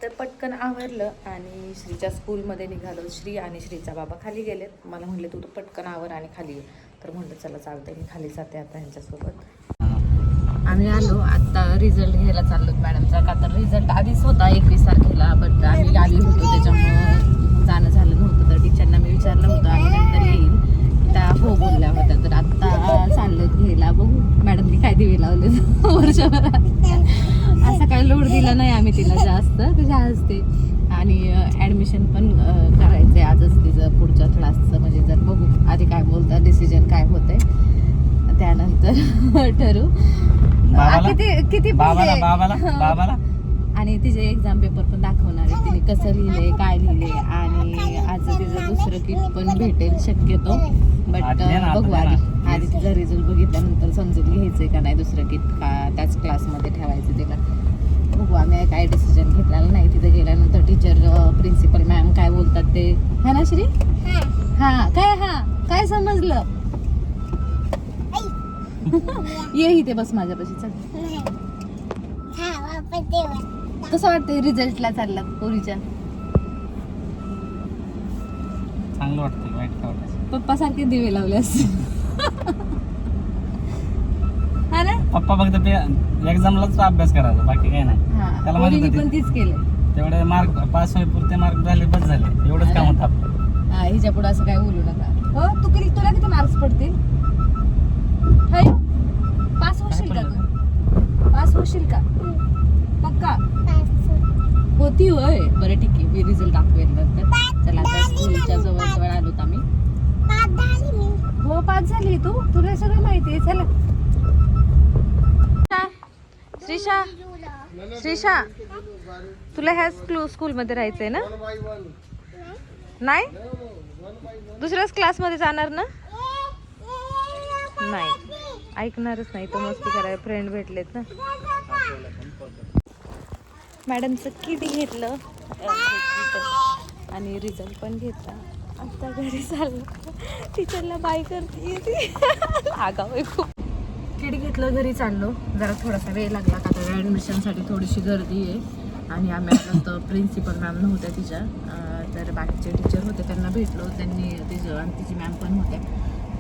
तर पटकन आवरलं आणि श्रीच्या स्कूलमध्ये निघालो. श्री आणि श्रीचा बाबा खाली गेलेत. मला म्हणले तू पटकन आवर आणि खाली ये. तर म्हटलं चला चालतंय, मी खाली जाते आता ह्यांच्यासोबत. आम्ही आलो आता, रिझल्ट घ्यायला चाललो मॅडमचा. का तर रिझल्ट आधीच होता 21 तारखेला, बट आम्ही आली होतो त्याच्यामुळं जाणं झालं नव्हतं. तर टीचरना मी विचारलं होतं आणि नंतर येईल, त्या हो बोलल्या होत्या. तर आत्ता चाललं घ्यायला. बघू मॅडमनी काय दिवे लावले वर्षभरात. असं काही लोड दिला नाही आम्ही तिला जास्त, तुझ्या हसते. आणि ॲडमिशन पण करायचं आहे आजच तिचं पुढच्या क्लासचं. म्हणजे जर बघू आधी काय बोलतात, डिसिजन काय होतंय त्यानंतर ठरू. किती बाबाला आणि तिचे एक्झाम पेपर पण दाखवणार आहे, तिने कसं लिहिले काय लिहिले. आणि आज तिचं दुसरं किट पण भेटेल शक्यतो, बट बघू आधी तिचा रिझल्ट बघितल्यानंतर समजेल घ्यायचंय का नाही दुसरं किट, का त्याच क्लासमध्ये ठेवायचं तिला. बघू आम्ही काय डिसिजन घेतलेलं नाही. तिथे गेल्यानंतर टीचर प्रिन्सिपल मॅम काय बोलतात ते, हा ना श्री? हा काय समजलं? ये इथे बस माझ्यापाशी. चल कसं वाटतंय रिझल्टला चालला पोरीच्या? चांगलं वाटतंय, वाईट का वाटतं? पप्पा सारखे दिवे लावले असते. हा ना? पप्पा फक्त एक्झामलाच अभ्यास करायचा, बाकी काही नाही. त्याला माहिती पण तीच केलं. तेवढे मार्क पास होईपुरते मार्क झाले, बस झाले, एवढंच काम होतं आपलं. हा, हिच्या पुढे असं काय बोलू नका. हो तुला किती मार्क्स पडतील? पास होशील का तू? पास होशील का पक्का? होती होय. बरं ठीक आहे, मी रिझल्ट दाखवेल नंतर. चला आता स्कूलच्या जवळ आलोत आम्ही. हो पास झाली तू, तुला सगळं माहिती आहे. चला श्रीशा तुला ह्या स्कूलमध्ये राहायचंय ना? नाही दुसऱ्याच क्लासमध्ये जाणार ना? नाही ऐकणारच नाही तो, मस्ती करायला फ्रेंड भेटलेत ना. मॅडमचं किट घेतलं आणि रिझल्ट पण घेतला. आता घरी चाललं, टीचरला बाय करते. आगाव आहे खूप. किट घेतलं, घरी चाललो. जरा थोडासा वेळ लागला का तर ॲडमिशनसाठी थोडीशी गर्दी आहे. आणि आम्ही आलो तर प्रिन्सिपल मॅम नव्हत्या तिच्या, तर बाकीचे टीचर होते त्यांना भेटलो. त्यांनी तिचं आणि तिची मॅम पण होत्या.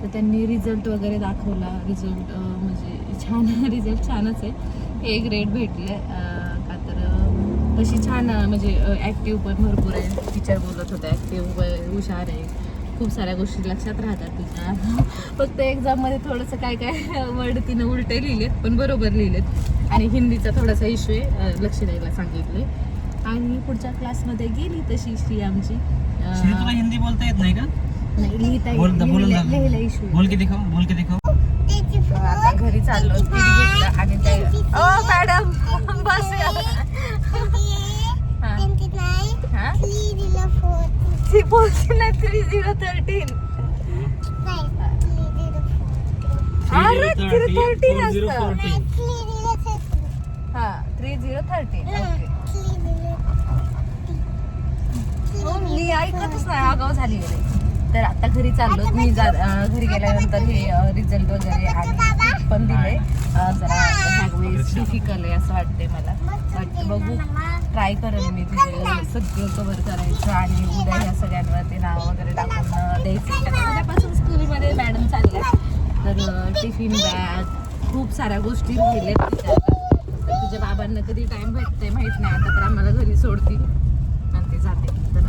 तर त्यांनी रिझल्ट वगैरे दाखवला. रिझल्ट म्हणजे छान, रिझल्ट छानच आहे. A ग्रेड भेटले. का तर तशी छान म्हणजे ॲक्टिव्ह पण भरपूर आहे. टीचर बोलत होत्या ॲक्टिव्ह हुशार आहे, खूप साऱ्या गोष्टी लक्षात राहतात तिच्या. फक्त एक्झाममध्ये थोडंसं काय वर्ड तिनं उलटे लिहिलेत, पण बरोबर लिहिलेत. आणि हिंदीचा थोडासा इश्यू आहे, लक्ष द्यायला सांगितले. आणि पुढच्या क्लासमध्ये गेली तशी श्री आमची. तुला हिंदी बोलता येत नाही का? नाही लिहिला इश्यू. बोल के दिखाओ. आता घरी चाललो, घेतलं आणि ते मॅडम बस. ती बोलते ना 3013. अरे 3013 असतं. हा 3013. ओके, मी ऐकतच नाही, आगाव झाली. तर आता घरी चाललो. मी घरी गेल्यानंतर हे रिझल्ट वगैरे आणि पण दिले. जरा ह्यावेळेस डिफिकल्ट आहे असं वाटते मला, बट बघू ट्राय करेन मी तिथे सगळं कव्हर करायचं. आणि उद्या ह्या सगळ्यांवर ते नाव वगैरे टाकून द्यायचं. उद्यापासून स्कूलमध्ये मॅडम चालल्या. तर टिफिन बॅग खूप साऱ्या गोष्टी राहिल्यात तिच्याला. तर तुझ्या बाबांना कधी टाइम भेटते माहीत नाही. आता तर आम्हाला घरी सोडतील आणि ते जाते. तर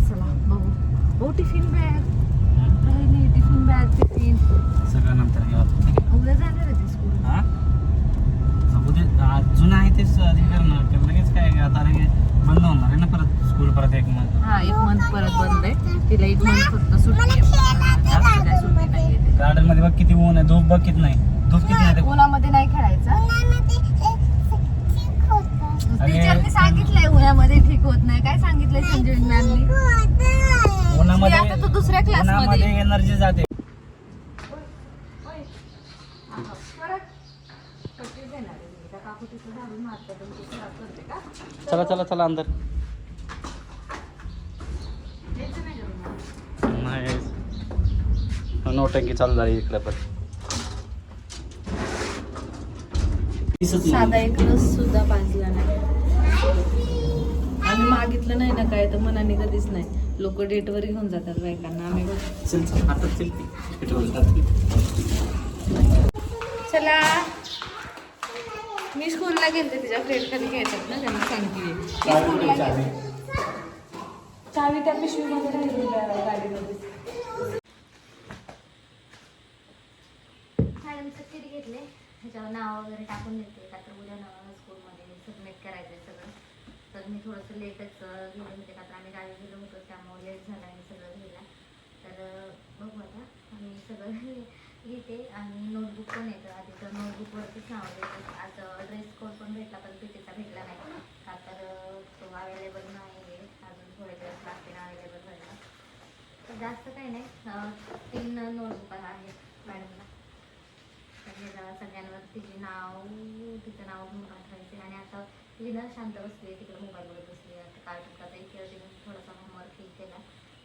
चला बघू. हो टिफिन बॅग नाही, टिफिन बॅग टिफिन सगळं नंतर घेऊ. उद्या जाणार आहे ते स्कूल. जुनं आहे तेच करणार, लगेच काय आता बंद होणार आहे ना परत स्कूल, परत 1 मंथ. हा 1 मंथ परत बंद आहे. तिला 1 मंथ फक्त सुट्टी आहे, जास्त काय सुट्टी नाही आहे. गार्डन मध्ये बघ किती ऊन आहे, धूप बघ किती नाही, धूप किती नाही. उन्हामध्ये नाही खेळायचं. टीचरने सांगितलंय उन्हामध्ये ठीक होत नाही. काय सांगितलंय संजीवन मॅमनी? उन्हामध्ये आता तू दुसऱ्या क्लासमध्ये एनर्जी जाते. चला अंदर. नाही नोटंकी चालू झाली इकडे पण. साधा एक रस सुद्धा पाजला नाही. मागितलं नाही ना काय तर मनाने कधीच नाही. लोक डेटवर घेऊन जातात बायकांना. आम्ही बघ चला. मी स्कूलला गेलते तिच्या फ्रेंड खाली घ्यायच्यात ना, त्यांना सांगते चावी त्या पिशवीमध्ये राहिली गाडीमध्ये. मॅडमचं किट घेतले, ह्याच्यावर नाव वगैरे टाकून देते का तर उद्या नावाला स्कूलमध्ये सबमिट करायचं आहे सगळं. तर मी थोडंसं लेटच गेले होते का तर आम्ही गावी गेलो होतो, त्यामुळे लेट झाला आणि सगळं घ्यायला. तर बघू आता आम्ही सगळं लिहिते आणि नोटबुक पण येतं आधी. तर नोटबुकवरतीच नाव देते. आज ड्रेस कोड पण भेटला पण पीटीचा भेटला नाही का तर तो अवेलेबल नाही आहे अजून, थोडे दिवस लागतील अवेलेबल व्हायला. तर जास्त काही नाही, 3 नोटबुक आहेत मॅडमला. तर सगळ्यांवर तिचं नाव घेऊन पाठवायचे. आणि आता लिहिणं शांत बसली, तिकडे मोबाईल बघत बसली. आता कार्टून का एक थोडासा होमवर्क केला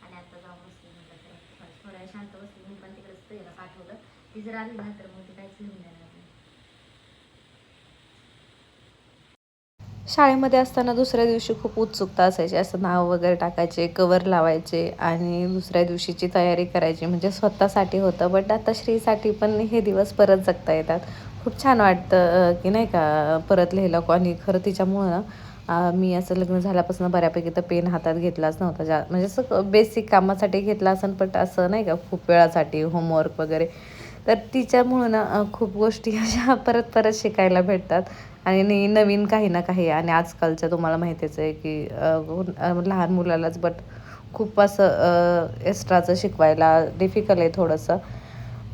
आणि आता जाऊन बसली. म्हटलं थोड्या वेळ शांत बसली. मी पण तिकडेच तिला पाठवलं. ती जर आली ना तर मग ती काहीच लिहून देणार नाही. शाळेमध्ये असताना दुसऱ्या दिवशी खूप उत्सुकता असायची. असं नाव वगैरे टाकायचे, कवर लावायचे आणि दुसऱ्या दिवशीची तयारी करायची. म्हणजे स्वतःसाठी होतं. बट आता श्रीसाठी पण हे दिवस परत जगता येतात. खूप छान वाटतं की नाही का परत लिहिलं. आणि खरं तिच्यामुळं मी असं लग्न झाल्यापासून बऱ्यापैकी तर पेन हातात घेतलाच नव्हता. म्हणजे असं बेसिक कामासाठी घेतला असं, पण असं नाही का खूप वेळासाठी होमवर्क वगैरे. तर तिच्यामुळं ना खूप गोष्टी अशा परत परत शिकायला भेटतात. आणि नवीन काही ना काही. आणि आजकालच्या तुम्हाला माहितीच आहे की लहान मुलालाच बट खूप असं एक्स्ट्राचं शिकवायला डिफिकल्ट आहे थोडंसं.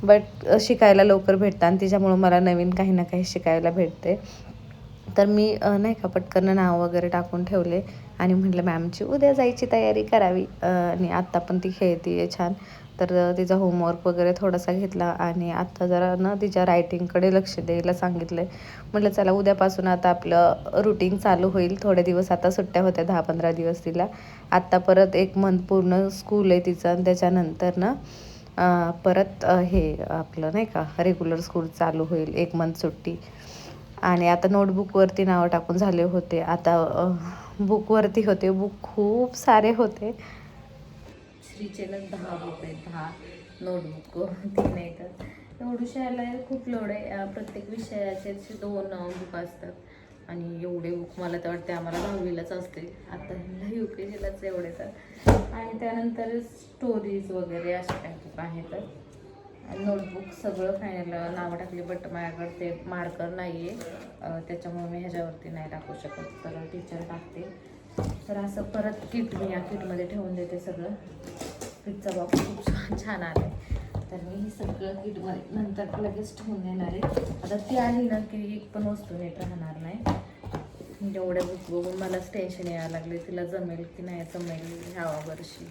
बट शिकायला लवकर भेटतं आणि तिच्यामुळं मला नवीन काही ना काही शिकायला भेटते. तर मी नाही का पटकन नाव वगैरे टाकून ठेवले आणि म्हटलं मॅमची उद्या जायची तयारी करावी. आणि आत्ता पण ती खेळते आहे छान. तर तिचा होमवर्क वगैरे थोडासा घेतला आणि आत्ता जरा ना तिच्या रायटिंगकडे लक्ष द्यायला सांगितलं आहे. म्हटलं चला उद्यापासून आता आपलं रुटीन चालू होईल. थोडे दिवस आता सुट्ट्या होत्या 10-15 दिवस तिला. आत्ता परत 1 मंथ पूर्ण स्कूल आहे तिचं आणि त्याच्यानंतर ना परत हे आपलं नाही का रेग्युलर स्कूल चालू होईल. 1 मंथ सुट्टी. आणि आता नोटबुकवरती नावं टाकून झाले होते. आता बुकवरती होते. बुक खूप सारे होते. श्रीचेला 10 बुक आहेत. 10 नोटबुक 3 आहेत. एवढ्याला खूप लोड आहे. प्रत्येक विषयाचे 2 बुक असतात. आणि एवढे बुक मला तर वाटते आम्हाला 10वीलाच असते. आता UKGलाच एवढे तर. आणि त्यानंतर स्टोरीज वगैरे असे काही बुक आहेत. नोटबुक सगळं फायनल नावं टाकली बट माझ्याकडे ते मार्कर नाही आहे. त्याच्यामुळे मी ह्याच्यावरती नाही टाकू शकत. तर टीचर टाकते. तर असं परत किट मी या किटमध्ये ठेवून देते सगळं. किटचा बॉक्स खूप छान आला आहे. तर मी हे सगळं किटमध्ये नंतर लगेच ठेवून देणार आहे. आता ती आली ना की एक पण वस्तू नीट राहणार नाही. एवढ्या बुक बघून मलाच टेन्शन यायला लागले. तिला जमेल की नाही जमेल ह्या वर्षी.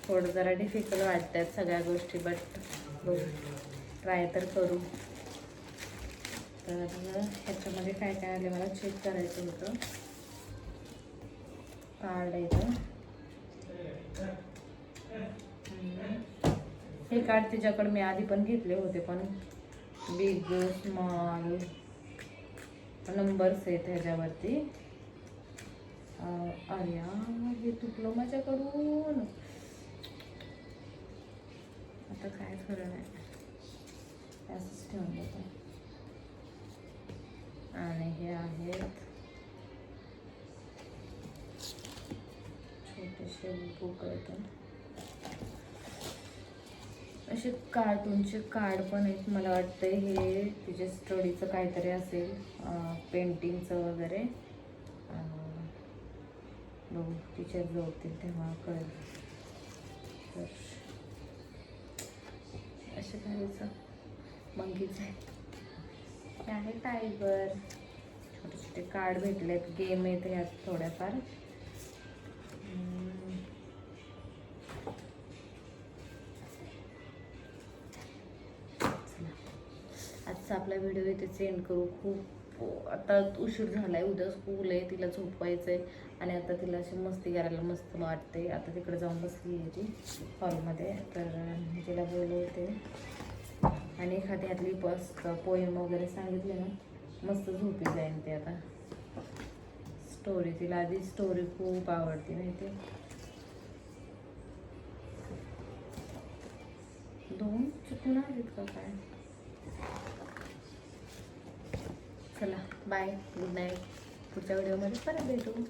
थोडं जरा डिफिकल्ट वाटतात सगळ्या गोष्टी बट ट्राय तर करू. तर ह्याच्यामध्ये काय काय आले मला चेक करायचं होतं. कार्ड आहे हे कार्ड तिच्याकडे मी आधी पण घेतले होते पण बिग स्मॉल नंबर्स आहेत ह्याच्यावरती. अरे हे तुटलं माझ्याकडून. आता काय खरं नाही. असंच ठेवून देतो. आणि हे आहेत छोटेसे बुक आहेत. असे कार्टूनचे कार्ड पण आहेत. मला वाटतं हे तिचे स्टडीचं काहीतरी असेल. पेंटिंगचं वगैरे. बघू टीचर जोडतील तेव्हा कळेल. तर असे काहीच मंकीच आहे. टायगर छोटे छोटे कार्ड भेटलेत. गेम आहेत ह्यात थोड्याफार. आजचा आपला व्हिडिओ इथे सेंड करू. खूप आता उशीर झाला आहे. उद्या स्कूल आहे. तिला झोपवायचं आहे. आणि आता तिला अशी मस्ती करायला मस्त वाटते. आता तिकडे जाऊन बसली आहे ती हॉलमध्ये. तर तिला बोलवते आणि एखादी ह्यातली पोएम वगैरे सांगितले ना मस्त झोपी जाईन ते. आता स्टोरी. तिला आधी स्टोरी खूप आवडते माहिती. 2 चुकून आहेत का काय. चला बाय, गुड नाईट. पुढच्या व्हिडिओमध्ये परत भेटू.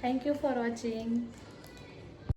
Thank you for watching.